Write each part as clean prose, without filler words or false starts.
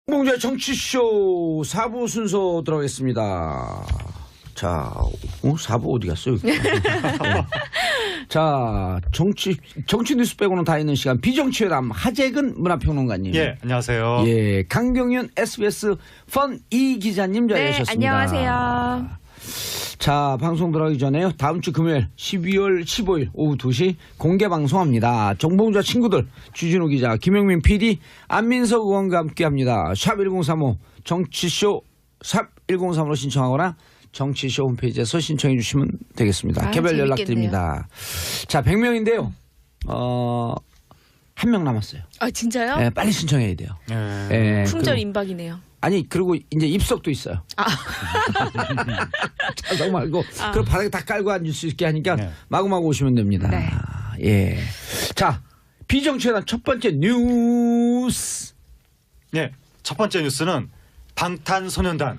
봉주의 정치쇼 4부 순서 들어가겠습니다. 자, 4부 어디 갔어요? 자, 정치 뉴스 빼고는 다 있는 시간. 비정치회담 하재근 문화평론가님. 예, 안녕하세요. 예, 강경윤 SBS 펀 이 기자님 자리하셨습니다. 안녕하세요. 자, 방송 들어가기 전에요. 다음 주 금요일 12월 15일 오후 2시 공개 방송합니다. 정봉주와 친구들 주진우 기자, 김영민 PD, 안민석 의원과 함께합니다. 샵 1035 정치쇼 샵 1035로 신청하거나 정치쇼 홈페이지에서 신청해 주시면 되겠습니다. 개별 연락드립니다. 자, 100명인데요. 한 명 남았어요. 아, 진짜요? 네, 빨리 신청해야 돼요. 예. 품절 임박이네요. 아니, 그리고 이제 입석도 있어요. 자석 말고 그럼 바닥에 다 깔고 앉을 수 있게 하니까 네. 마구마구 오시면 됩니다. 네. 예. 자, 비정치회담 첫 번째 뉴스. 예, 첫 번째 뉴스는 방탄소년단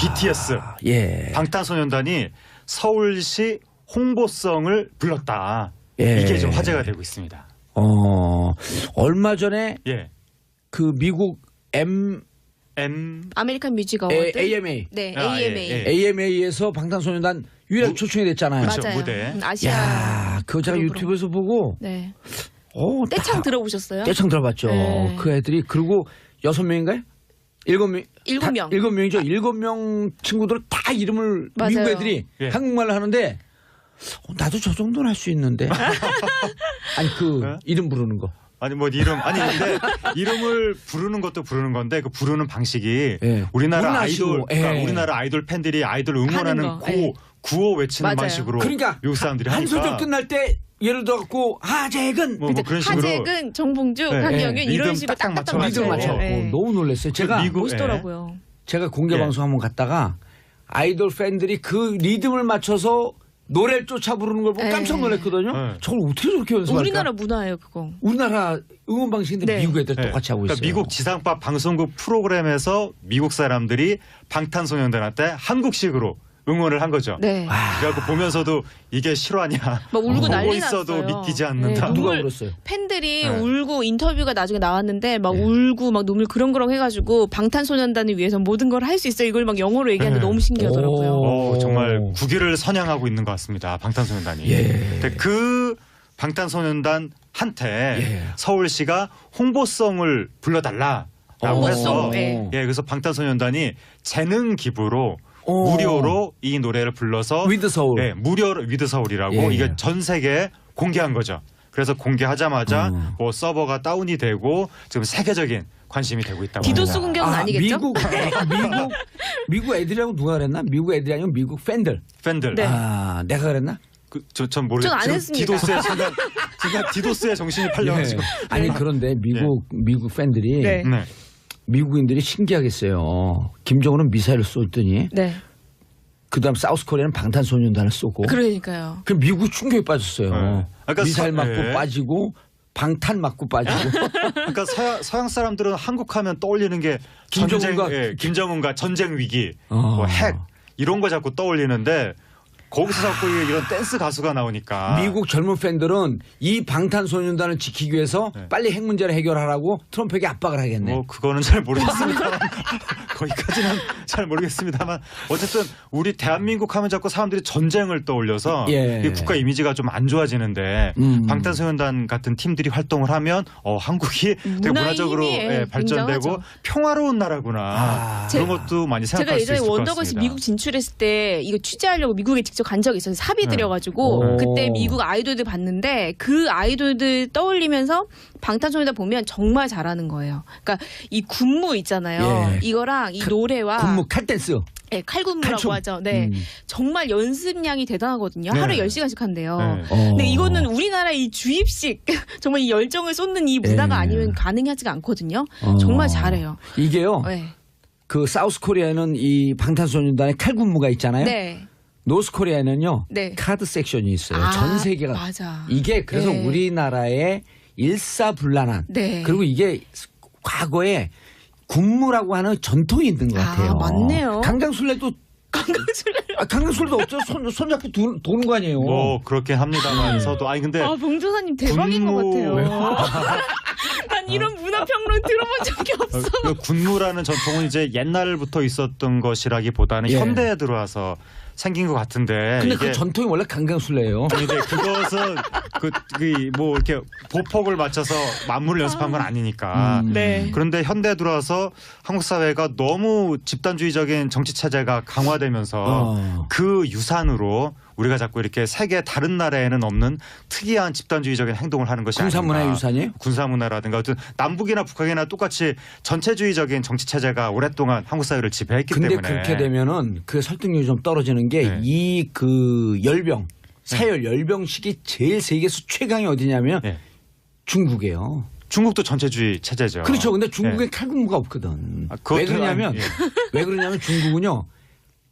BTS. 예. 방탄소년단이 서울시 홍보성을 불렀다. 예. 이게 좀 화제가 되고 있습니다. 얼마 전에 예. 그 미국 아메리칸 뮤직 어워드. AMA. 네, 아, AMA. 예. AMA에서 방탄소년단 유일하게 초청이 됐잖아요. 그렇죠. 맞아요. 무대. 아시아. 야, 그거 제가 그룹으로. 유튜브에서 보고 네. 다 떼창 들어보셨어요? 떼창 들어봤죠. 네. 그 애들이 그리고 6명인가요? 7명. 7명. 7명이죠. 7명 친구들 다 이름을 맞아요. 미국 애들이 예. 한국말로 하는데 나도 저 정도는 할 수 있는데. 아니 그 네? 이름 부르는 거. 아니 뭐 이름 아니 근데 이름을 부르는 것도 부르는 건데 그 부르는 방식이 예. 우리나라 우리나라 아이돌 식으로, 그러니까 예. 우리나라 아이돌 팬들이 아이돌 응원하는 하는 거, 예. 구호 외치는 맞아요. 방식으로 그러니까 미국 사람들이 한 하니까 소절 끝날 때 예를 들어 갖고 하재근 뭐 그런 식으로 하재근, 정봉주, 네. 강경윤 네. 이런 리듬 식으로 딱딱 딱딱 맞춰. 리듬 맞춰요. 맞춰. 네. 너무 놀랐어요. 제가 미국 멋있더라고요. 제가 공개 예. 방송 한번 갔다가 아이돌 팬들이 그 리듬을 맞춰서 노래를 쫓아 부르는 걸 보고 네. 깜짝 놀랐거든요. 네. 저걸 어떻게 저렇게 연습할까? 우리나라 문화예요, 그거. 우리나라 응원 방식인데 네. 미국 애들 예. 똑같이 하고 있어요. 그러니까 미국 지상파 방송국 프로그램에서 미국 사람들이 방탄소년단한테 한국식으로 응원을 한 거죠. 네. 그래갖고 보면서도 이게 실화냐? 막 울고 보고 난리 있어도 났어요. 믿기지 않는다. 네. 누가 눈물- 울었어요? 팬들이 네. 울고 인터뷰가 나중에 나왔는데 막 네. 울고 막 눈물 그렁그렁 해가지고 방탄소년단을 위해서 모든 걸 할 수 있어 이걸 막 영어로 얘기하는데 네. 너무 신기하더라고요. 오. 정말 국위를 선양하고 있는 것 같습니다. 방탄소년단이. 예. 근데 그 방탄소년단한테 예. 서울시가 홍보성을 불러달라라고 홍보성, 해서 네. 예, 그래서 방탄소년단이 재능 기부로 오. 무료로 이 노래를 불러서 위드 서울. 네, 무료로 위드 서울이라고 예. 이게 전 세계에 공개한 거죠. 그래서 공개하자마자 뭐 서버가 다운이 되고 지금 세계적인 관심이 되고 있다고 디도스 합니다. 공격은 아니겠죠? 미국 애들이라고 누가 그랬나? 미국 애들이 아니고 미국 팬들. 팬들. 네. 아, 내가 그랬나? 전 모르겠어요. 전 안 했습니다. 디도스의 순간 디도스의 정신이 팔려가지고. 예. 아니 그런데 미국 팬들이 네. 네. 미국인들이 신기하겠어요. 김정은은 미사일을 쏘더니 네. 그다음 사우스 코리아는 방탄소년단을 쏘고. 그러니까요. 그 미국 충격에 빠졌어요. 네. 아까 미사일 맞고 예. 빠지고 방탄 맞고 빠지고. 그러니까 서양 사람들은 한국하면 떠올리는 게 김정은과 전쟁 위기, 뭐 핵 이런 거 자꾸 떠올리는데 거기서 자꾸 이런 댄스 가수가 나오니까 미국 젊은 팬들은 이 방탄소년단을 지키기 위해서 네. 빨리 핵 문제를 해결하라고 트럼프에게 압박을 하겠네. 뭐 그거는 잘 모르겠습니다만 거기까지는 잘 모르겠습니다만 어쨌든 우리 대한민국 하면 자꾸 사람들이 전쟁을 떠올려서 예. 이 국가 이미지가 좀 안 좋아지는데 방탄소년단 같은 팀들이 활동을 하면 한국이 되게 문화의 문화적으로 힘이 발전되고 굉장하죠. 평화로운 나라구나 아. 그런 것도 많이 제가 생각할 수 예전에 있을 것 원더걸스 같습니다. 미국 진출했을 때 이거 취재하려고 미국에 직접 간 적이 있어서 사비 들여가지고 오. 그때 미국 아이돌들 봤는데 그 아이돌들 떠올리면서 방탄소년단 보면 정말 잘하는 거예요. 그러니까 이 군무 있잖아요. 예. 이거랑 이 노래와 군무 칼댄스. 네, 칼군무라고 칼춤. 하죠. 네, 정말 연습량이 대단하거든요. 네. 하루에 10시간씩 한대요. 네. 근데 이거는 우리나라 이 주입식 정말 이 열정을 쏟는 이 문화가 예. 아니면 가능하지가 않거든요. 정말 잘해요. 이게요. 네. 그 사우스 코리아에는 이 방탄소년단의 칼군무가 있잖아요. 네. 노스 코리아에는요. 네. 카드 섹션이 있어요. 아, 전 세계가. 맞아. 이게 그래서 네. 우리나라의 일사불란한. 네. 그리고 이게 과거에 군무라고 하는 전통이 있는 것 같아요. 맞네요. 강강술래도 강강술래도 없죠. 손 잡고 도는 거 아니에요. 뭐 그렇게 합니다만서도 아니 근데 봉조사님 대박인 것 군무- 같아요. 나 난 이런 문화평론 들어본 적이 없어. 군무라는 전통은 이제 옛날부터 있었던 것이라기보다는 예. 현대에 들어와서 생긴 것 같은데. 근데 이게 그 전통이 원래 강강술래예요. 근데 그것은 뭐 이렇게 보폭을 맞춰서 만물을 연습한 건 아니니까. 네. 그런데 현대에 들어와서 한국 사회가 너무 집단주의적인 정치 체제가 강화되면서 그 유산으로 우리가 자꾸 이렇게 세계 다른 나라에는 없는 특이한 집단주의적인 행동을 하는 것이 군사문화의 아닌가. 유산이에요? 군사문화라든가 어떤 남북이나 북한이나 똑같이 전체주의적인 정치 체제가 오랫동안 한국 사회를 지배했기 근데 때문에. 그렇게 되면은 그 설득력이 좀 떨어지는 게 네. 이 그 열병 사열 열병식이 제일 세계에서 최강이 어디냐면 네. 중국이에요. 중국도 전체주의 체제죠. 그렇죠. 근데 중국에 네. 칼군무가 없거든. 아, 그것도 왜 그러냐면 예. 왜 그러냐면 중국은요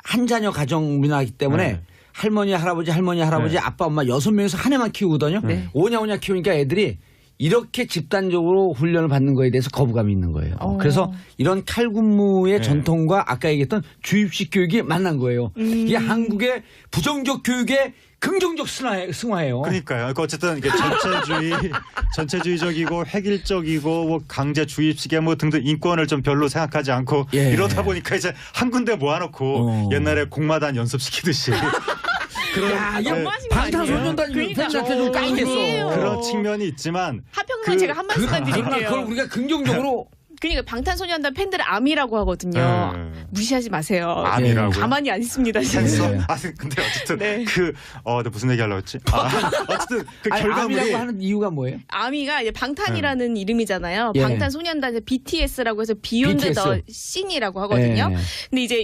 한 자녀 가정 문화이기 때문에 네. 할머니 할아버지 네. 아빠 엄마 6명에서 한 애만 키우거든요. 네. 오냐 키우니까 애들이 이렇게 집단적으로 훈련을 받는 거에 대해서 거부감이 있는 거예요. 그래서 이런 칼군무의 네. 전통과 아까 얘기했던 주입식 교육이 만난 거예요. 이게 한국의 부정적 교육의 긍정적 승화예요. 그러니까요. 그러니까 어쨌든 이게 전체주의적이고 획일적이고 뭐 강제 주입식에 뭐 등등 인권을 좀 별로 생각하지 않고 예. 이러다 보니까 이제 한 군데 모아놓고 옛날에 공마단 연습시키듯이 야, 이거 네. 방탄소년단 그러니까. 팬한테 좀 까이겠어. 아니에요. 그런 측면이 있지만 하평론 제가 한 말씀만 그러나 드릴게요. 그걸 우리가 긍정적으로 그러니까 방탄소년단 팬들을 아미라고 하거든요. 네. 무시하지 마세요. 아미라고요? 가만히 안 있습니다. 지금. 했어. 네. 아 근데 어쨌든 네. 내가 무슨 얘기 하려고 했지? 어쨌든 그 아니, 결과물이 아미라고 하는 이유가 뭐예요? 아미가 이제 방탄이라는 이름이잖아요. 예. 방탄소년단 BTS라고 해서 비욘드 BTS. 더 씬이라고 하거든요. 예. 근데 이제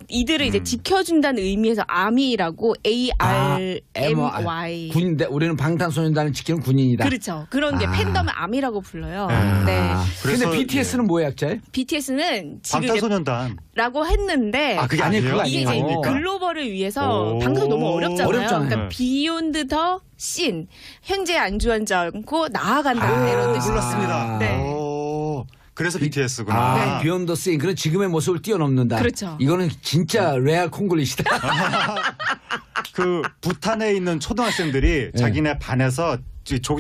이들을 이제 지켜준다는 의미에서 아미라고 ARMY. 군인데 우리는 방탄소년단을 지키는 군인이다. 그렇죠. 그런 게 팬덤을 아미라고 불러요. 네. 네. 그래서, 근데 BTS는 뭐의 약자예요? BTS는 지금 이제 방탄소년단. 라고 했는데 아 그게 아니, 아니에요? 그거 이게 이제 아니에요. 글로벌을 위해서 오. 방송이 너무 어렵잖아요. 어렵잖아요. 그러니까 비욘드 더 씬, 현재 안주하지 않고 나아간다 이런 뜻이 몰랐습니다. 네. 오, 그래서 BTS구나. 비욘드 씬. 그런 지금의 모습을 뛰어넘는다. 그렇죠. 이거는 진짜 레알 콩글리시다. 그 부탄에 있는 초등학생들이 자기네 반에서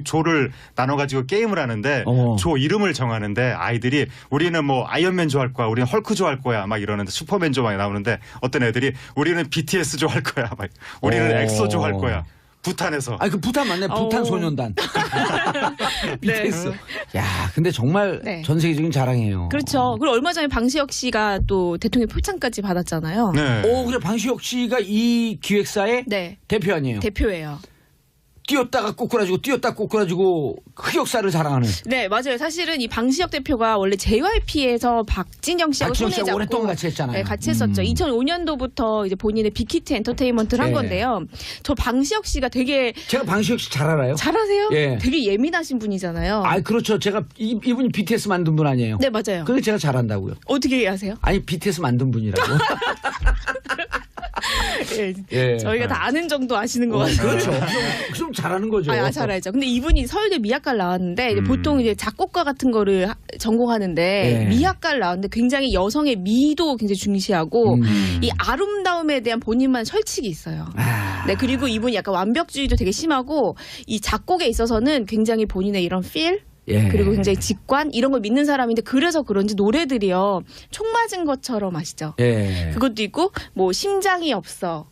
조를 나눠가지고 게임을 하는데 조 이름을 정하는데 아이들이 우리는 뭐 아이언맨 좋아할 거야, 우리는 헐크 좋아할 거야 막 이러는데 슈퍼맨 좋아해 나오는데 어떤 애들이 우리는 BTS 좋아할 거야, 막 우리는 엑소 좋아할 거야. 부탄에서. 아니 그 부탄 맞네. 부탄 소년단. BTS. 야, 근데 정말 네. 전 세계적인 자랑이에요. 그렇죠. 그리고 얼마 전에 방시혁 씨가 또 대통령 표창까지 받았잖아요. 네. 오, 그래 방시혁 씨가 이 기획사의 네. 대표 아니에요? 대표예요. 뛰었다가 꼬꾸라지고 흑역사를 자랑하는. 네, 맞아요. 사실은 이 방시혁 대표가 원래 JYP에서 박진영 씨하고 박진영 씨하고 손에 잡고 오랫동안 같이 했잖아요. 네, 같이 했었죠. 2005년도부터 이제 본인의 빅히트 엔터테인먼트를 한 네. 건데요. 저 방시혁 씨가 되게 제가 방시혁 씨 잘 알아요. 잘하세요? 예. 되게 예민하신 분이잖아요. 아, 그렇죠. 제가 이분이 BTS 만든 분 아니에요. 네, 맞아요. 그게 제가 잘한다고요. 어떻게 아세요? 아니 BTS 만든 분이라고. 예. 예. 저희가 다 아는 정도 아시는 것 같아요. 그렇죠. 좀 잘하는 거죠. 잘 알죠. 근데 이분이 서울대 미학과를 나왔는데 이제 보통 이제 작곡가 같은 거를 전공하는데 예. 미학과를 나왔는데 굉장히 여성의 미도 굉장히 중시하고 이 아름다움에 대한 본인만 설칙이 있어요. 네, 그리고 이분이 약간 완벽주의도 되게 심하고 이 작곡에 있어서는 굉장히 본인의 이런 필 예. 그리고 굉장히 직관 이런 걸 믿는 사람인데 그래서 그런지 노래들이요 총 맞은 것처럼 아시죠? 예. 그것도 있고 뭐 심장이 없어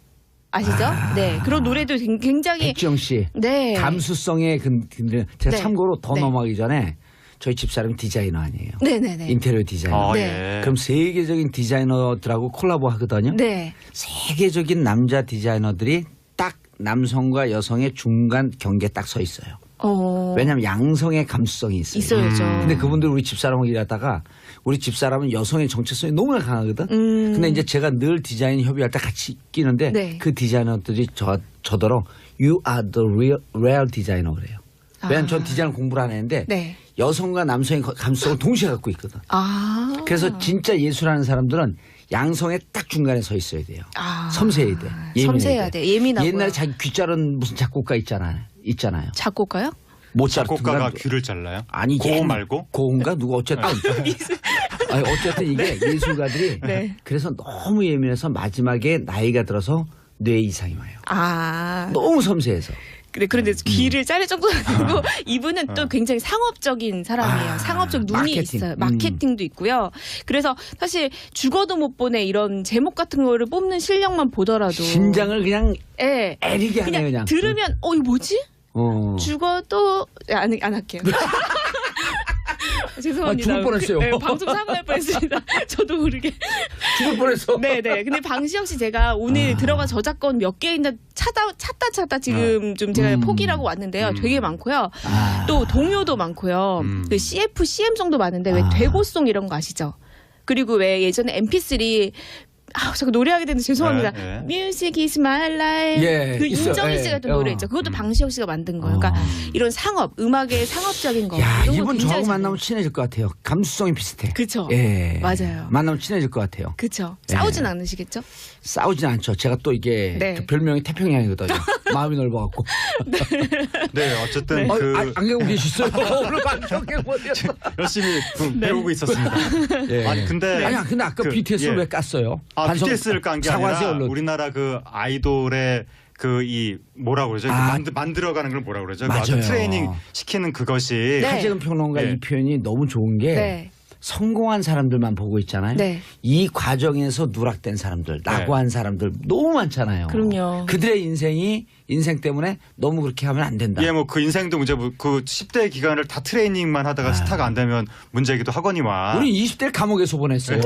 아시죠? 네 그런 노래도 굉장히 백지영 씨. 네 감수성의 근데 제가 네. 참고로 더 네. 넘어가기 전에 저희 집사람이 디자이너 아니에요. 네네네 인테리어 디자이너. 네. 예. 그럼 세계적인 디자이너들하고 콜라보 하거든요. 네 세계적인 남자 디자이너들이 딱 남성과 여성의 중간 경계에 딱 서 있어요. 왜냐하면 양성의 감수성이 있어요. 있어야죠. 근데 그분들 우리 집사람하고 일하다가 우리 집사람은 여성의 정체성이 너무나 강하거든. 근데 이제 제가 늘 디자인 협의할 때 같이 끼는데 네. 그 디자이너들이 저더러 You are the real designer 그래요. 왜냐하면 전 디자인 공부를 안 했는데 네. 여성과 남성의 감수성을 동시에 갖고 있거든. 그래서 진짜 예술하는 사람들은 양성의 딱 중간에 서 있어야 돼요. 섬세해야 돼. 섬세해야 돼. 예민하고. 옛날에 자기 귀 자른 무슨 작곡가 있잖아요. 작곡가요? 작곡가가 귀를 잘라요? 아니 고음 옛날- 말고? 고음가 누가 어쨌든 아니 어쨌든 이게 예술가들이 네. 그래서 너무 예민해서 마지막에 나이가 들어서 뇌 이상이 와요. 아 너무 섬세해서. 그런데 귀를 자를 정도는 아니고 이분은 또 굉장히 상업적인 사람이에요. 상업적 눈이 마케팅. 있어요. 마케팅도 있고요. 그래서 사실 죽어도 못 보내 이런 제목 같은 거를 뽑는 실력만 보더라도 심장을 그냥 예. 애리게 하네 그냥. 들으면 이거 뭐지? 어. 죽어도 안 할게요. 죄송합니다. 죽을 뻔했어요. 네, 방송 사고 날 뻔했습니다. 저도 모르게. 죽을 뻔했어. 네네. 근데 방시혁 씨 제가 오늘 들어가 저작권 몇 개인가 찾다 지금 좀 제가 포기를 하고 왔는데요. 되게 많고요. 또 동요도 많고요. 그 CF, CM송도 많은데 왜 되고송 이런 거 아시죠? 그리고 왜 예전에 MP3 자꾸 노래하게 되는데 죄송합니다. Music is my life. 예, 그 있어요. 임정희 예, 씨가 했던 노래 있죠. 그것도 방시혁 씨가 만든 거예요. 그러니까 이런 상업, 음악의 상업적인 거. 야, 이런 거 이분 굉장히 저하고 잘 만나면 친해질 것 같아요. 감수성이 비슷해. 그쵸. 예. 맞아요. 만나면 친해질 것 같아요. 그렇죠. 예. 싸우진 않으시겠죠? 싸우진 않죠. 제가 또 이게 네. 그 별명이 태평양이거든요. 마음이 넓어갖고. 네, 어쨌든 그 안경 계셨어요? 오늘 방송에 못했어. 열심히 배우고 있었습니다. 예. 아니 근데 아니야, 근데 아까 BTS를 왜 깠어요? BTS를 깐 게 사과하세요, 아니라 얼른. 우리나라 그 아이돌의 그 이 뭐라고 그러죠? 만들어가는 걸 뭐라고 그러죠? 맞아요. 그 트레이닝 시키는 그것이 네. 하재근 평론가 예. 이 표현이 너무 좋은 게 네. 성공한 사람들만 보고 있잖아요. 네. 이 과정에서 누락된 사람들, 낙오한 사람들 너무 많잖아요. 그럼요. 그들의 인생 때문에 너무 그렇게 하면 안 된다. 예, 뭐 그 인생도 문제, 그 10대 기간을 다 트레이닝만 하다가 스타가 안 되면 문제이기도 하거니와. 우리 20대를 감옥에서 보냈어요.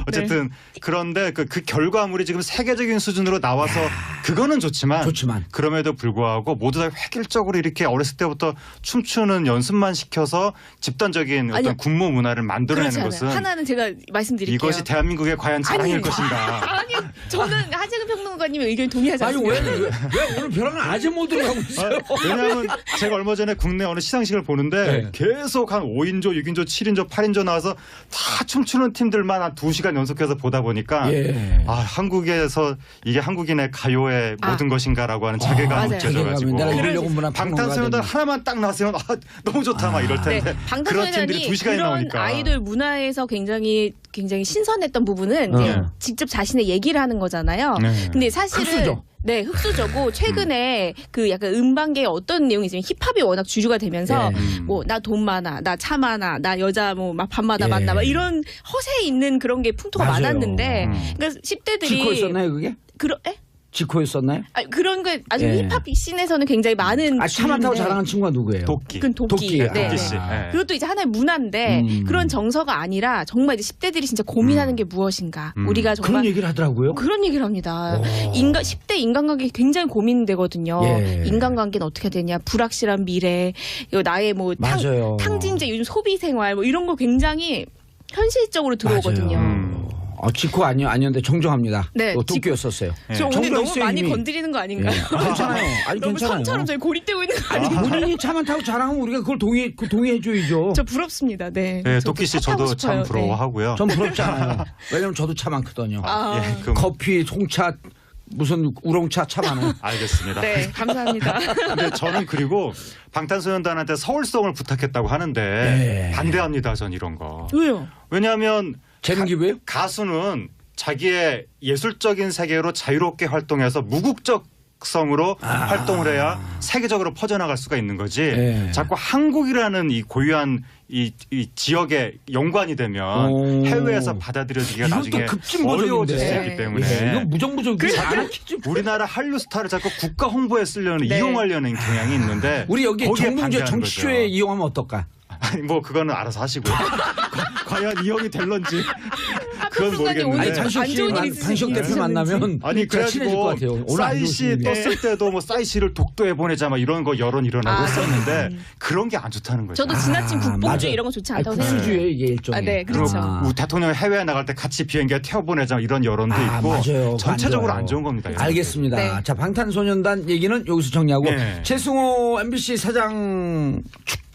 어쨌든 그런데 그 결과물이 지금 세계적인 수준으로 나와서 그거는 좋지만 그럼에도 불구하고 모두 다 획일적으로 이렇게 어렸을 때부터 춤추는 연습만 시켜서 집단적인 어떤 군무 문화를 만들어내는 그렇지 않아요. 것은 하나는 제가 말씀드릴게요. 이것이 대한민국의 과연 자랑일 것인가. 아니, 저는 하재근 평론가님의 의견에 동의하지 아니 않습니다. 왜 오늘 벼랑은 아재 모드로 가고 있어요? 왜냐하면 제가 얼마 전에 국내 어느 시상식을 보는데 네. 계속 한 5인조, 6인조, 7인조, 8인조 나와서 다 춤추는 팀들만 한 2시간 연속해서 보다 보니까 예. 한국에서 이게 한국인의 가요의 모든 것인가라고 하는 자괴감이 느껴져가지고 내가 이러려고 문화 방탄소년단 하나만 딱 나왔으면 너무 좋다 막 이럴 텐데 네, 그런 팀들이 2시간이 그런 나오니까 아이돌 문화에서 굉장히 신선했던 부분은 이제 직접 자신의 얘기를 하는 거잖아요. 네. 근데 사실은 흑수저. 네, 흑수저고 최근에 그 약간 음반계에 어떤 내용이 있으면 힙합이 워낙 주류가 되면서 뭐 나 돈 많아, 나 차 많아, 나 여자 뭐 막 밤마다 만나 막 이런 허세 있는 그런 게 풍토가 맞아요. 많았는데 그러니까 10대들이 지코였었나요 그게? 지코였었나요? 그런 게 아주 예. 힙합 씬에서는 굉장히 많은 차만 타고 주류인데 자랑하는 친구가 누구예요? 도끼. 그건 도끼. 네. 도끼 씨. 네. 그것도 이제 하나의 문화인데 그런 정서가 아니라 정말 이제 10대들이 진짜 고민하는 게 무엇인가. 우리가 정말 그런 얘기를 하더라고요. 그런 얘기를 합니다. 10대 인간관계 굉장히 고민되거든요. 예. 인간관계는 어떻게 되냐. 불확실한 미래, 나의 뭐 맞아요. 탕진제, 요즘 소비 생활 뭐 이런 거 굉장히 현실적으로 들어오거든요. 지코 아니었는데 정정합니다. 네, 도끼였었어요. 저 오늘 정정 너무 있어요, 많이 이미. 건드리는 거 아닌가요? 괜찮아요. 아니 너무 괜찮아요. 처럼 저희 고립되고 있는 거 아니 아니에요? 본인이 차만 타고 자랑하면 우리가 그걸 동의해줘야죠. 저 부럽습니다. 네. 네, 저도 도끼 씨 차 타고 저도 참 싶어요. 부러워하고요. 전 부럽지 않아요. 왜냐면 저도 차 많거든요. 예, 그럼 커피, 홍차, 무슨 우롱차 차 많아요. 알겠습니다. 네, 감사합니다. 근데 저는 그리고 방탄소년단한테 서울성을 부탁했다고 하는데 네. 반대합니다. 전 이런 거. 왜요? 왜냐하면 재능 기부예요? 가수는 자기의 예술적인 세계로 자유롭게 활동해서 무국적성으로 활동을 해야 세계적으로 퍼져나갈 수가 있는 거지. 네. 자꾸 한국이라는 이 고유한 이 지역에 연관이 되면 해외에서 받아들여지기가 나중에 어려워질 수 있기 때문에 이거 무정부정 우리나라 한류 스타를 자꾸 국가 홍보에 쓰려는 이용하려는 경향이 있는데 우리 여기 거기에 정봉재 반대하는 정치쇼에 거죠. 이용하면 어떨까? 아니 뭐 그거는 알아서 하시고요. 과연 이용이 될런지 그건 모르겠는데. 오늘 단식 안 좋은 일이 단식 대표 있으셨는지. 만나면 아니 제가 친해질 것 그래가지고 같아요. 오늘 안 싸이 씨 좋으신 일이. 떴을 때도 뭐 싸이 씨를 독도에 보내자 막 이런 거 여론 일어나고 했었는데 그런 게 안 좋다는 거죠. 저도 지나친 국뽕주의 맞아. 이런 거 좋지 않다고 생각해요. 국수주의 이게 일종의. 네, 그렇죠. 우리 대통령 해외에 나갈 때 같이 비행기에 태워보내자 이런 여론도 있고 맞아요. 전체적으로 안 안 좋은 겁니다. 알겠습니다. 네. 자, 방탄소년단 얘기는 여기서 정리하고 네. 최승호 MBC 사장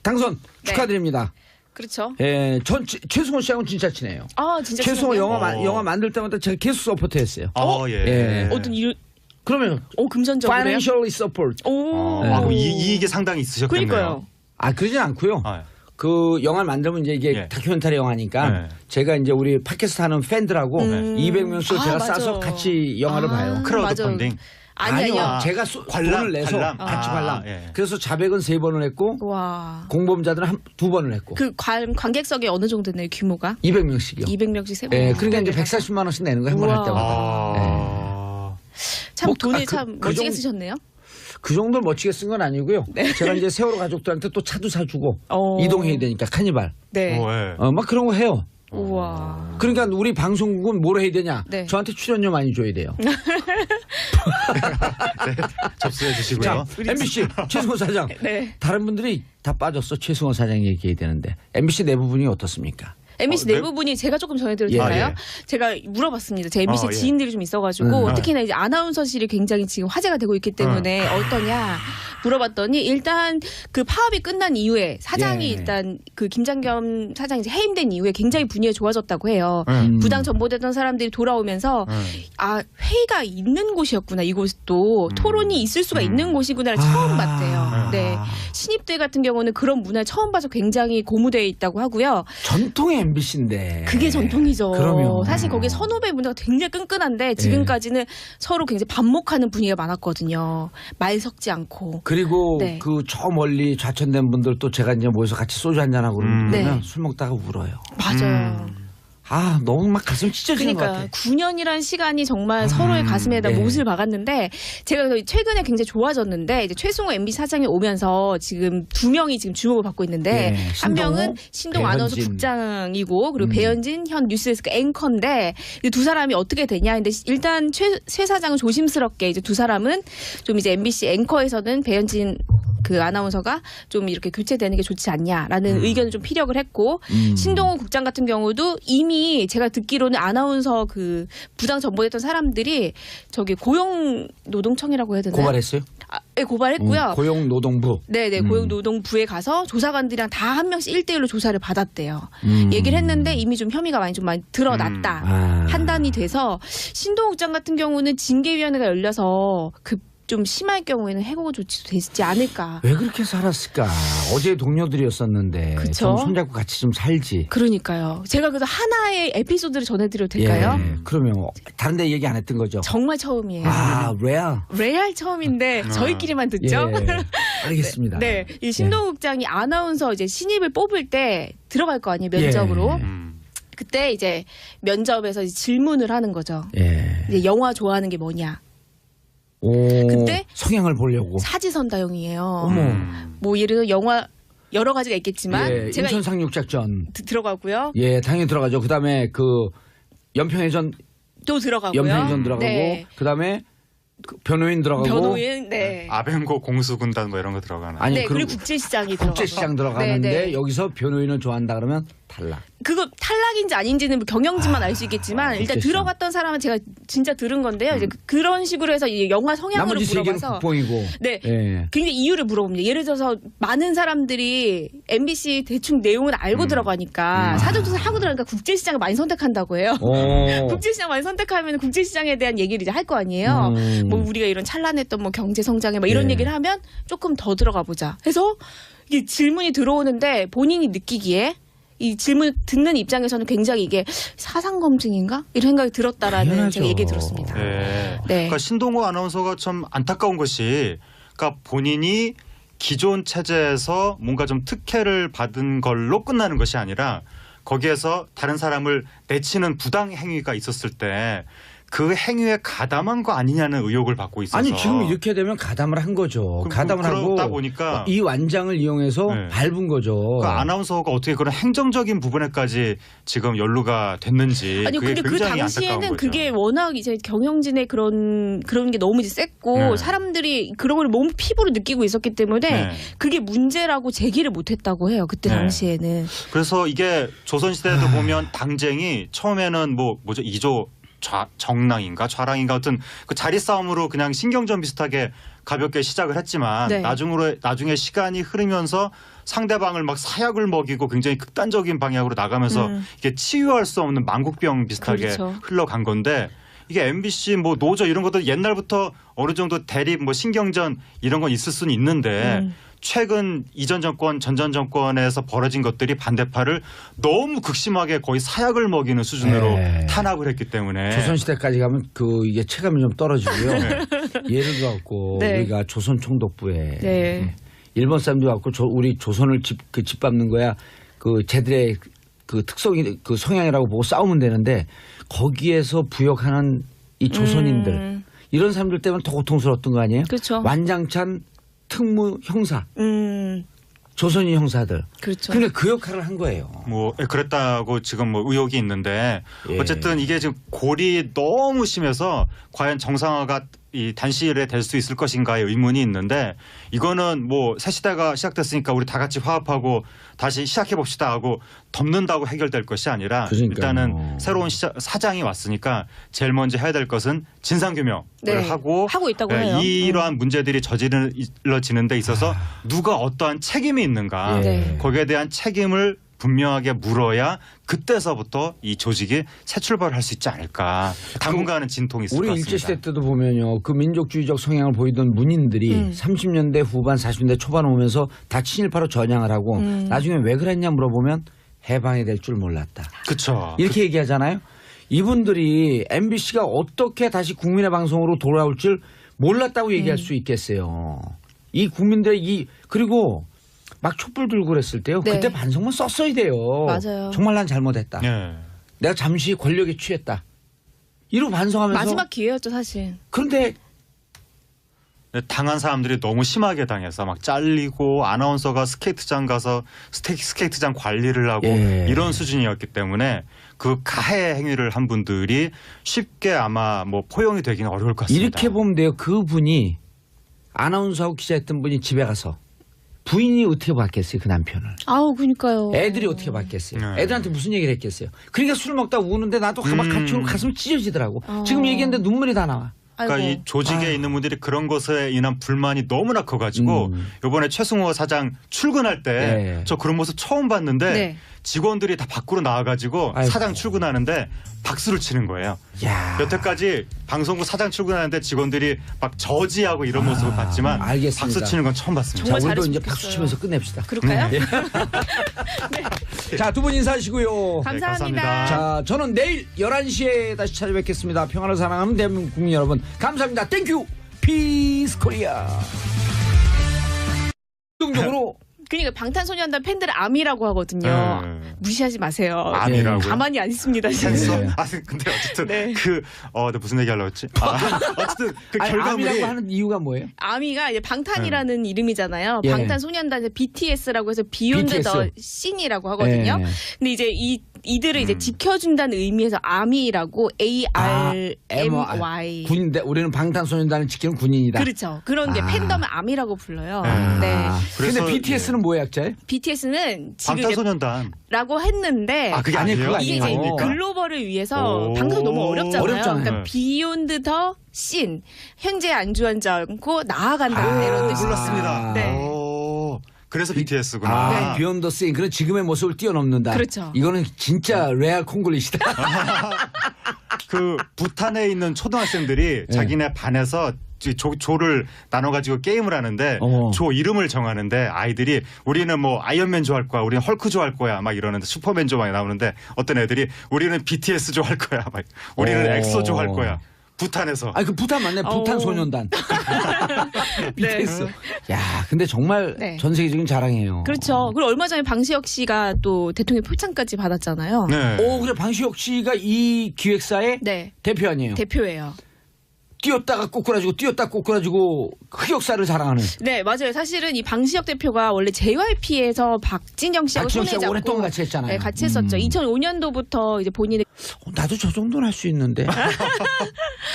당선 네. 축하드립니다. 그렇죠. 예, 전 최승호 씨하고는 진짜 친해요. 진짜 최승호 친하네요. 영화 만들 때마다 제가 계속 서포트했어요. 예. 예. 어떤 일 그러면 금전적으로요? financially support. 오. 그럼 이익이 상당히 있으셨겠네요. 그러니까요. 그러진 않고요. 아, 그 영화를 만들면 이제 이게 예. 다큐멘터리 영화니까 네. 제가 이제 우리 팟캐스트 하는 팬들하고 200명 수 제가 맞아. 싸서 같이 영화를 봐요. 크라우드 맞아. 펀딩. 아니요. 제가 돈을 내서 같이 관람. 예. 그래서 자백은 3번을 했고 와. 공범자들은 2번을 했고. 그 관객석이 어느 정도 되나요, 규모가? 200명씩이요. 200명씩 세 번. 예, 그러니까 이제 140만 원씩 내는 거예요, 한 번 할 우와. 때마다. 참 뭐, 돈을 그 참 멋지게 정도- 쓰셨네요. 그 정도를 멋지게 쓴 건 아니고요. 제가 이제 세월호 가족들한테 또 차도 사주고 이동해야 되니까 카니발. 네. 예. 막 그런 거 해요. 우와. 그러니까 우리 방송국은 뭘 해야 되냐? 네. 저한테 출연료 많이 줘야 돼요. 접수해 주시고요. 자, MBC 최승호 사장. 네. 다른 분들이 다 빠졌어. 최승호 사장 얘기해야 되는데 MBC 내부 분이 어떻습니까? MBC 내부분이 제가 조금 전해드려도 예, 될까요? 예. 제가 물어봤습니다. 제 MBC 예. 지인들이 좀 있어가지고 네. 특히나 이제 아나운서실이 굉장히 지금 화제가 되고 있기 때문에 어떠냐 물어봤더니 일단 그 파업이 끝난 이후에 사장이 예. 일단 그 김장겸 사장이 이제 해임된 이후에 굉장히 분위기가 좋아졌다고 해요. 부당 전보되던 사람들이 돌아오면서 아 회의가 있는 곳이었구나 이곳도 토론이 있을 수가 있는 곳이구나를 처음 봤대요. 네. 신입들 같은 경우는 그런 문화를 처음 봐서 굉장히 고무되어 있다고 하고요. 전통의 MBC인데. 그게 전통이죠. 그러면. 사실 거기 선후배 문화가 굉장히 끈끈한데 지금까지는 서로 굉장히 반목하는 분위기가 많았거든요. 말 섞지 않고. 그리고 네. 그 저 멀리 좌천된 분들 또 제가 이제 모여서 같이 소주 한잔하고 그러면 네. 술 먹다가 울어요. 맞아요. 아, 너무 막 가슴 찢어지는 것 그러니까 같아. 9년이라는 시간이 정말 서로의 가슴에다 네. 못을 박았는데 제가 그래서 최근에 굉장히 좋아졌는데 이제 최승호 MB 사장이 오면서 지금 2명이 지금 주목을 받고 있는데 네, 한 신동호, 명은 신동 아나운서 배현진. 국장이고 그리고 배현진 현 뉴스데스크 앵커인데 이 두 사람이 어떻게 되냐 근데 일단 최 사장은 조심스럽게 이제 두 사람은 좀 이제 MBC 앵커에서는 배현진 그 아나운서가 좀 이렇게 교체되는 게 좋지 않냐라는 의견을 좀 피력을 했고 신동호 국장 같은 경우도 이미 제가 듣기로는 아나운서 그 부당 전보됐던 사람들이 저기 고용노동청이라고 해야 되나요? 고발했어요? 네, 고발했고요. 고용노동부. 네네 고용노동부에 가서 조사관들이랑 다 한 명씩 1대1로 조사를 받았대요. 얘기를 했는데 이미 좀 혐의가 많이 드러났다 판단이 돼서 신동호 국장 같은 경우는 징계위원회가 열려서 그 좀 심할 경우에는 해고 조치도 되지 않을까. 왜 그렇게 살았을까? 어제 동료들이었었는데 그쵸? 좀 손잡고 같이 좀 살지. 그러니까요. 제가 그래서 하나의 에피소드를 전해드려도 될까요? 예. 그러면 다른 데 얘기 안 했던 거죠? 정말 처음이에요. 아, 레알. 레알 처음인데 저희끼리만 듣죠. 예. 알겠습니다. 네, 이 신동욱 국장이 아나운서 이제 신입을 뽑을 때 들어갈 거 아니에요 면접으로. 예. 그때 이제 면접에서 이제 질문을 하는 거죠. 예. 이제 영화 좋아하는 게 뭐냐? 오, 그때 성향을 보려고. 사지선다형이에요. 어머. 뭐 예를 들어 영화 여러 가지가 있겠지만 예, 제가 인천 상륙작전. 들어가고요. 예, 당연히 들어가죠. 그다음에 그 연평해전 또 들어가고요. 연평해전 들어가고 네. 그다음에 그 변호인 들어가고 변호인, 네. 아벤고 공수군단 뭐 이런 거 들어가나. 아니 네, 그리고 국제시장이 들어가고. 국제시장 들어가는데 네, 네. 여기서 변호인을 좋아한다 그러면 탈락. 그거 탈락인지 아닌지는 경영진만 알 수 있겠지만 일단 국제시장. 들어갔던 사람은 제가 진짜 들은 건데요. 이제 그런 식으로 해서 이 영화 성향으로 나머지 세 개는 물어봐서 국뽕이고. 네. 예. 굉장히 이유를 물어봅니다. 예를 들어서 많은 사람들이 MBC 대충 내용을 알고 들어가니까 사전조사 하고 들어가니까 국제시장을 많이 선택한다고 해요. 오. 국제시장 많이 선택하면 국제시장에 대한 얘기를 이제 할 거 아니에요. 뭐 우리가 이런 찬란했던 뭐 경제 성장에 뭐 이런 네. 얘기를 하면 조금 더 들어가 보자. 해서 이게 질문이 들어오는데 본인이 느끼기에 이 질문 듣는 입장에서는 굉장히 이게 사상 검증인가 이런 생각이 들었다라는 당연하죠. 제가 얘기 들었습니다. 네. 네. 그러니까 신동호 아나운서가 참 안타까운 것이 그러니까 본인이 기존 체제에서 뭔가 좀 특혜를 받은 걸로 끝나는 것이 아니라 거기에서 다른 사람을 내치는 부당 행위가 있었을 때 그 행위에 가담한 거 아니냐는 의혹을 받고 있어서 아니 지금 이렇게 되면 가담을 한 거죠. 가담을 하고 그러다 보니까 이 완장을 이용해서 네. 밟은 거죠. 그러니까 아나운서가 어떻게 그런 행정적인 부분에까지 지금 연루가 됐는지 아니 그게 근데 그 굉장히 안타까운 당시에는 거죠. 그게 워낙 이제 경영진의 그런 게 너무 이제 셌고 네. 사람들이 그런 걸 몸 피부로 느끼고 있었기 때문에 네. 그게 문제라고 제기를 못했다고 해요. 그때 네. 당시에는. 그래서 이게 조선시대에도 보면 당쟁이 처음에는 뭐죠 2조 정랑인가 좌랑인가 어떤 그 자리 싸움으로 그냥 신경전 비슷하게 가볍게 시작을 했지만 네. 나중에 시간이 흐르면서 상대방을 막 사약을 먹이고 굉장히 극단적인 방향으로 나가면서 이게 치유할 수 없는 망국병 비슷하게 그렇죠. 흘러간 건데 이게 MBC 뭐 노조 이런 것도 옛날부터 어느 정도 대립 뭐 신경전 이런 건 있을 수는 있는데 최근 이전 정권 전전 정권에서 벌어진 것들이 반대파를 너무 극심하게 거의 사약을 먹이는 수준으로 네. 탄압을 했기 때문에 조선시대까지 가면 그 이게 체감이 좀 떨어지고요. 예를 들어갖고 네. 우리가 조선 총독부에 네. 일본 사람도 갖고 우리 조선을 짓밟는 거야. 그 쟤들의 그 특성이 그 성향이라고 보고 싸우면 되는데 거기에서 부역하는 이 조선인들 이런 사람들 때문에 더 고통스러웠던 거 아니에요? 그렇죠. 완장찬 특무 형사, 조선인 형사들. 그렇죠. 그러니까 그 역할을 한 거예요. 뭐 그랬다고 지금 뭐 의혹이 있는데 예. 어쨌든 이게 지금 골이 너무 심해서 과연 정상화가 이 단시일에 될 수 있을 것인가의 의문이 있는데 이거는 뭐 새 시대가 시작됐으니까 우리 다 같이 화합하고 다시 시작해 봅시다 하고 덮는다고 해결될 것이 아니라 그러니까요. 일단은 새로운 사장이 왔으니까 제일 먼저 해야 될 것은 진상 규명을 네. 하고 있다고 해요. 이러한 문제들이 저질러지는 데 있어서 누가 어떠한 책임이 있는가 예. 네. 거기에 대한 책임을 분명하게 물어야 그때서부터 이 조직이 새 출발을 할 수 있지 않을까. 당분간은 진통이 있을 것 우리 같습니다. 일제시대 때도 보면요. 그 민족주의적 성향을 보이던 문인들이 30년대 후반 40년대 초반 오면서 다 친일파로 전향을 하고 나중에 왜 그랬냐 물어보면 해방이 될 줄 몰랐다. 그렇죠. 이렇게 얘기하잖아요. 이분들이 MBC가 어떻게 다시 국민의 방송으로 돌아올 줄 몰랐다고 얘기할 수 있겠어요. 이 국민들의 그리고 막 촛불 들고 그랬을 때요. 네. 그때 반성문 썼어야 돼요. 맞아요. 정말 난 잘못했다. 예. 내가 잠시 권력에 취했다. 이러고 반성하면서 마지막 기회였죠 사실. 그런데 당한 사람들이 너무 심하게 당해서 막 잘리고 아나운서가 스케이트장 가서 스케이트장 관리를 하고 예. 이런 수준이었기 때문에 그 가해 행위를 한 분들이 쉽게 아마 뭐 포용이 되기는 어려울 것 같습니다. 이렇게 보면 돼요. 그분이 아나운서하고 기자했던 분이 집에 가서 부인이 어떻게 봤겠어요. 그 남편을. 아우 그러니까요. 애들이 어떻게 봤겠어요. 네. 애들한테 무슨 얘기를 했겠어요. 그러니까 술 먹다 우는데 나도 막 같이 울고 가슴 찢어지더라고. 어. 지금 얘기했는데 눈물이 다 나와. 그러니까 아이고. 이 조직에 아유. 있는 분들이 그런 것에 인한 불만이 너무나 커가지고 이번에 최승호 사장 출근할 때 저 네. 그런 모습 처음 봤는데 네. 직원들이 다 밖으로 나와가지고 아이고. 사장 출근하는데 박수를 치는 거예요. 야. 여태까지 방송국 사장 출근하는데 직원들이 막 저지하고 이런 모습을 봤지만 알겠습니다. 박수 치는 건 처음 봤습니다. 자, 정말 우리도 잘했으면 이제 박수 좋겠어요. 치면서 끝냅시다. 그럴까요? 자, 두 분 인사하시고요. 감사합니다. 감사합니다. 자, 저는 내일 11시에 다시 찾아뵙겠습니다. 평화를 사랑하는 대한민국 국민 여러분. 감사합니다. 땡큐. 피스 코리아. 긍정적으로 그러니까 방탄소년단 팬들을 아미라고 하거든요. 네. 무시하지 마세요. 암이라고요? 가만히 안 있습니다. 지금. 팬서? 네. 아 근데 어쨌든 네. 내가 무슨 얘기 하려고 했지? 어쨌든 그 아니, 결과물이 암이라고 하는 이유가 뭐예요? 아미가 이제 방탄이라는 이름이잖아요. 예. 방탄소년단 BTS라고 해서 비욘드 BTS. 더 씬이라고 하거든요. 예. 근데 이제 이들을 이제 지켜준다는 의미에서 아미라고 ARMY. 군인데 우리는 방탄소년단을 지키는 군인이다. 그렇죠. 그런 게 아. 팬덤을 아미라고 불러요. 네. 네. 근데 그래서, BTS는 뭐의 약자예요? BTS는 지금 이제 방탄소년단 라고 했는데 그게 아니, 아니에요? 그거 이게 이제 아니에요. 글로벌을 위해서 오. 방송 너무 어렵잖아요. 어렵잖아요. 그러니까 비욘드 더 씬 현재 안주하지 않고 나아간다 이런 뜻이 몰랐습니다. 네. 오, 그래서 BTS구나. 네. 비욘드 싱 그런 지금의 모습을 뛰어넘는다. 그렇죠. 이거는 진짜 레알 콩글리시다. 그 부탄에 있는 초등학생들이 자기네 반에서 조를 나눠가지고 게임을 하는데 조 이름을 정하는데 아이들이 우리는 뭐 아이언맨 좋아할 거야, 우리는 헐크 좋아할 거야 막 이러는데 슈퍼맨 조 많이 나오는데 어떤 애들이 우리는 BTS 좋아할 거야, 막 우리는 엑소 좋아할 거야. 부탄에서. 아니 그 부탄 맞네. 부탄 소년단. BTS. 야, 근데 정말 네. 전 세계적인 자랑이에요. 그렇죠. 그리고 얼마 전에 방시혁 씨가 또 대통령 표창까지 받았잖아요. 네. 오, 그래 방시혁 씨가 이 기획사의 네. 대표 아니에요. 대표예요. 뛰었다가 꼬꾸라지고 뛰었다 꼬꾸라지고 흑역사를 자랑하는. 네, 맞아요. 사실은 이 방시혁 대표가 원래 JYP에서 박진영 씨하고 박진영 손에 씨하고 잡고 오랫동안 같이 했잖아요. 네, 같이 했었죠. 2005년도부터 이제 본인의 나도 저 정도는 할 수 있는데.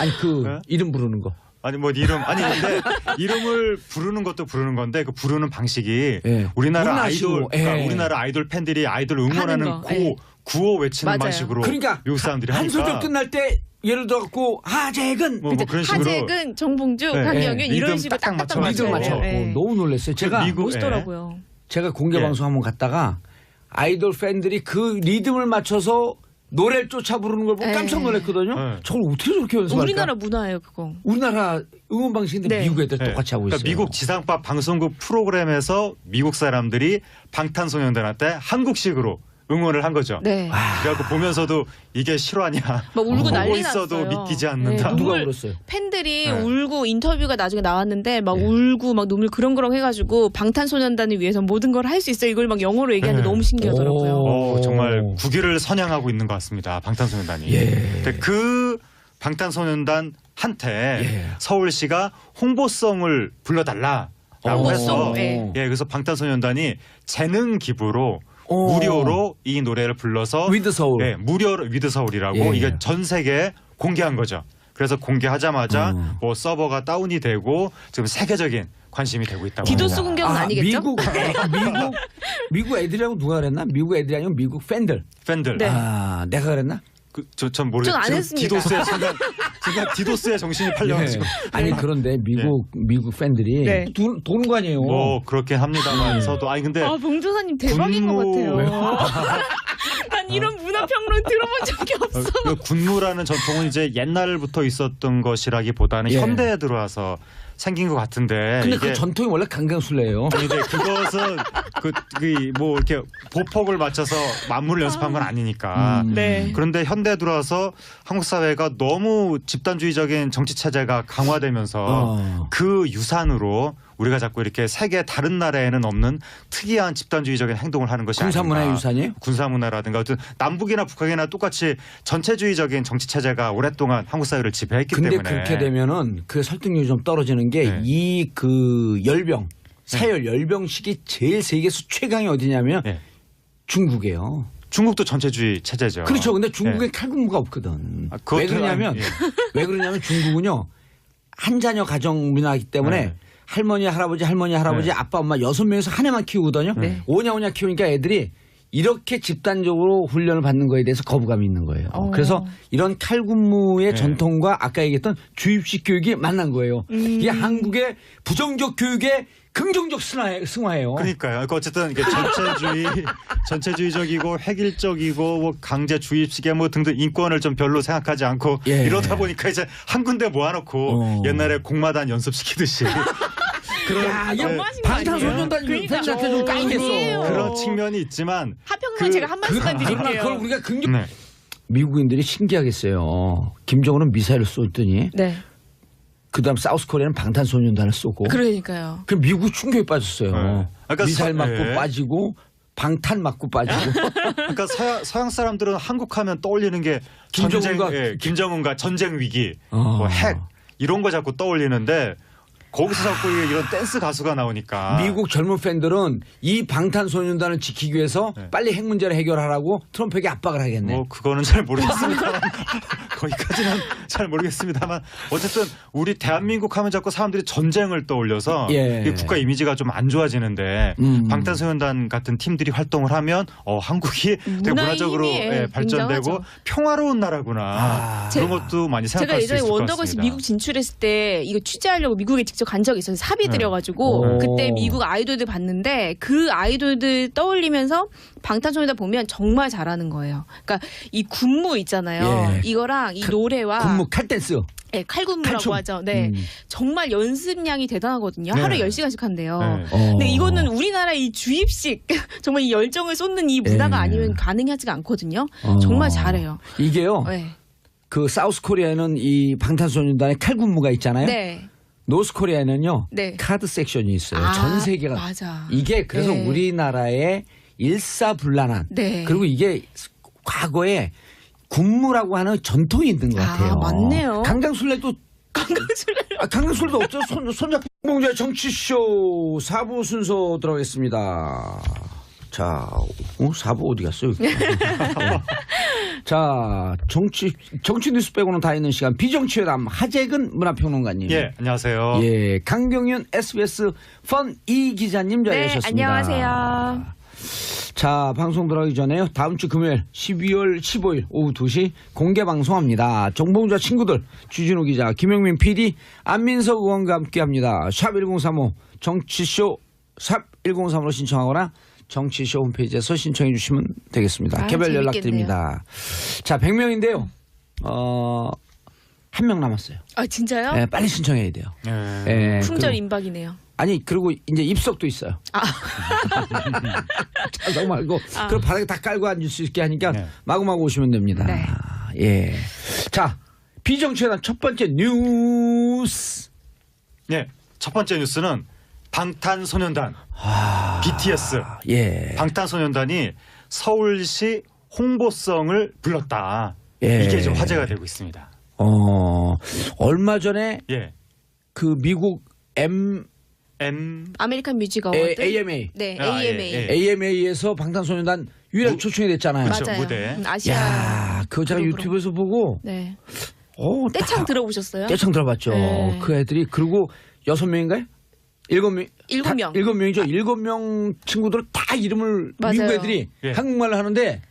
아니 그 네? 이름 부르는 거. 아니 뭐 이름 아니 근데 이름을 부르는 것도 부르는 건데 그 부르는 방식이 예. 우리나라 문화식으로, 아이돌 그러니까 예. 우리나라 아이돌 팬들이 아이돌 응원하는 하는 거, 예. 구호 외치는 맞아요. 방식으로 그러니까 외국 사람들이 한 하니까 소절 끝날 때 예를 들어 갖고 하재근 뭐 그런 식으로 하재근, 정봉주, 네. 강경윤 네. 이런 리듬 식으로 딱딱 딱딱 맞춰가지고. 리듬 맞춰요. 맞춰. 네. 너무 놀랐어요. 제가 미국- 멋있더라고요. 제가 공개 예. 방송 한번 갔다가 아이돌 팬들이 그 리듬을 맞춰서 노래를 쫓아 부르는 걸 보고 네. 깜짝 놀랐거든요. 네. 저걸 어떻게 저렇게 연습할까? 우리나라 문화예요, 그거. 우리나라 응원 방식인데 네. 미국 애들 네. 똑같이 하고 있어요. 그러니까 미국 지상파 방송국 프로그램에서 미국 사람들이 방탄소년단한테 한국식으로 응원을 한 거죠. 네. 그래갖고 보면서도 이게 실화냐? 막 울고 보고 난리 있어도 났어요. 믿기지 않는다. 네, 누가 눈물, 울었어요? 팬들이 네. 울고 인터뷰가 나중에 나왔는데 막 네. 울고 막 눈물 그렁그렁 해가지고 방탄소년단을 위해서 모든 걸 할 수 있어 이걸 막 영어로 얘기하는데 네. 너무 신기하더라고요. 정말 국위를 선양하고 있는 것 같습니다. 방탄소년단이. 예. 근데 그 방탄소년단한테 예. 서울시가 홍보성을 불러달라라고 홍보성, 해서 네. 그래서 방탄소년단이 재능 기부로 오. 무료로 이 노래를 불러서 위드 서울. 네, 무료로 위드 서울이라고 예. 이게 전 세계에 공개한 거죠. 그래서 공개하자마자 뭐 서버가 다운이 되고 지금 세계적인 관심이 되고 있다고 디도스 합니다. 공격은 아니겠죠? 미국 애들이라고 누가 그랬나? 미국 애들이 아니고 미국 팬들. 팬들. 네. 내가 그랬나? 전 모르겠어요. 전안 지금 했습니다. 디도스의 순간 디도스의 정신이 팔려가지고. 아니 그런데 미국 팬들이 네. 도는 거 아니에요. 뭐 그렇게 합니다만서도 아니 근데 아, 봉조사님 대박인 것 같아요. 난 이런 문화평론 들어본 적이 없어. 그 군무라는 전통은 이제 옛날부터 있었던 것이라기보다는 예. 현대에 들어와서 생긴 것 같은데 근데 이게 그 전통이 원래 강강술래예요. 아니, 근데 그것은 뭐 이렇게 보폭을 맞춰서 만물을 연습한 건 아니니까. 네. 그런데 현대에 들어와서 한국 사회가 너무 집단주의적인 정치 체제가 강화되면서 그 유산으로 우리가 자꾸 이렇게 세계 다른 나라에는 없는 특이한 집단주의적인 행동을 하는 것이 군사문화의 아닌가. 유산이에요? 군사문화라든가 어떤 남북이나 북한이나 똑같이 전체주의적인 정치 체제가 오랫동안 한국 사회를 지배했기 근데 때문에. 그렇게 되면은 그 설득력이 좀 떨어지는 게 네. 이 그 열병 사열 열병식이 제일 세계에서 최강이 어디냐면 네. 중국이에요. 중국도 전체주의 체제죠. 그렇죠. 근데 중국에 네. 칼군무가 없거든. 아, 그것도 왜 그러냐면 아니, 예. 왜 그러냐면 중국은요 한 자녀 가정 문화이기 때문에 네. 할머니 할아버지 네. 아빠 엄마 6명에서 한 애만 키우거든요. 네. 오냐 키우니까 애들이 이렇게 집단적으로 훈련을 받는 거에 대해서 거부감이 있는 거예요. 그래서 이런 칼군무의 네. 전통과 아까 얘기했던 주입식 교육이 만난 거예요. 이게 한국의 부정적 교육의 긍정적 승화예요. 그러니까요. 그러니까 어쨌든 이게 전체주의적이고 획일적이고 뭐 강제 주입식에 뭐 등등 인권을 좀 별로 생각하지 않고 예. 이러다 보니까 이제 한 군데 모아놓고 옛날에 공마단 연습시키듯이 야, 이게 너무하신 거 아니에요? 방탄소년단 그러니까. 팬한테 좀 까이겠어. 아니에요. 그런 측면이 있지만 하평론 제가 한 말씀만 그러나 드릴게요. 그걸 우리가 긍정. 네. 미국인들이 신기하겠어요. 김정은은 미사일을 쏘더니 네. 그다음 사우스코리아는 방탄소년단을 쏘고. 그러니까요. 그 미국 충격에 빠졌어요. 네. 그러니까 미사일 맞고 네. 빠지고 방탄 맞고 빠지고. 그러니까 서양 사람들은 한국하면 떠올리는 게 김정은과 전쟁 위기, 뭐 핵 이런 거 자꾸 떠올리는데 거기서 자꾸 이런 댄스 가수가 나오니까 미국 젊은 팬들은 이 방탄소년단을 지키기 위해서 네. 빨리 핵 문제를 해결하라고 트럼프에게 압박을 하겠네. 뭐 그거는 잘 모르겠습니다만 거기까지는 잘 모르겠습니다만 어쨌든 우리 대한민국 하면 자꾸 사람들이 전쟁을 떠올려서 예. 이 국가 이미지가 좀 안 좋아지는데 방탄소년단 같은 팀들이 활동을 하면 한국이 되게 문화적으로 힘이 발전되고 굉장하죠. 평화로운 나라구나 그런 것도 많이 제가 생각할 수 예전에 있을 것 원더걸스 같습니다. 미국 진출했을 때 이거 취재하려고 미국에 직접 간 적이 있어서 사비 들여가지고 오. 그때 미국 아이돌들 봤는데 그 아이돌들 떠올리면서 방탄소년단 보면 정말 잘하는 거예요. 그러니까 이 군무 있잖아요. 예. 이거랑 이 노래와 군무 칼댄스. 네, 칼군무라고 칼춤. 하죠. 네, 정말 연습량이 대단하거든요. 네. 하루에 10시간씩 한대요. 네. 근데 이거는 우리나라 이 주입식 정말 이 열정을 쏟는 이 문화가 예. 아니면 가능하지가 않거든요. 정말 잘해요. 이게요. 네. 그 사우스코리아에는 이 방탄소년단의 칼군무가 있잖아요. 네. 노스코리아에는요. 네. 카드 섹션이 있어요. 아, 전 세계가. 맞아. 이게 그래서 네. 우리나라의 일사불란한 네. 그리고 이게 과거에 군무라고 하는 전통이 있는 것 같아요. 맞네요. 강강술래도 강강술도 없죠. 손잡 봉자 정치쇼 4부 순서 들어가겠습니다. 자, 4부 어디 갔어요? 네. 자, 정치 뉴스 빼고는 다 있는 시간 비정치회담 하재근 문화평론가님. 예, 안녕하세요. 예, 강병윤 SBS 펀 이 기자님 자리하셨습니다. 네, 안녕하세요. 자, 방송 들어가기 전에요. 다음 주 금요일 12월 15일 오후 2시 공개 방송합니다. 정봉주와 친구들 주진우 기자, 김영민 PD, 안민석 의원과 함께합니다. 샵 1035 정치쇼 샵 1035로 신청하거나 정치쇼 홈페이지에서 신청해 주시면 되겠습니다. 아유, 개별 재밌겠네요. 연락드립니다. 자, 100명인데요. 한 명 남았어요. 아 진짜요? 예, 빨리 신청해야 돼요. 예. 예, 품절 그리고 임박이네요. 아니 그리고 이제 입석도 있어요. 자석 말고 그럼 바닥에 다 깔고 앉을 수 있게 하니까 네. 마구마구 오시면 됩니다. 네. 예. 자 비정치회담 첫 번째 뉴스. 네, 첫 번째 뉴스는 방탄소년단 BTS 예. 방탄소년단이 서울시 홍보성을 불렀다. 예. 이게 좀 화제가 되고 있습니다. 얼마 전에 예, 그 미국 아메리칸 뮤직 어워드. AMA. 네, 아, AMA. 예, 예. AMA에서 방탄소년단 유일하게 초청이 됐잖아요. 그렇죠. 맞아요. 무대. 아시아. 야, 그거 제가 그룹으로. 유튜브에서 보고 네. 다 떼창 들어보셨어요? 떼창 들어봤죠. 네. 그 애들이 그리고 6명인가요? 7명. 7명. 7명이죠. 7명 친구들 다 이름을 맞아요. 미국 애들이 예. 한국말을 하는데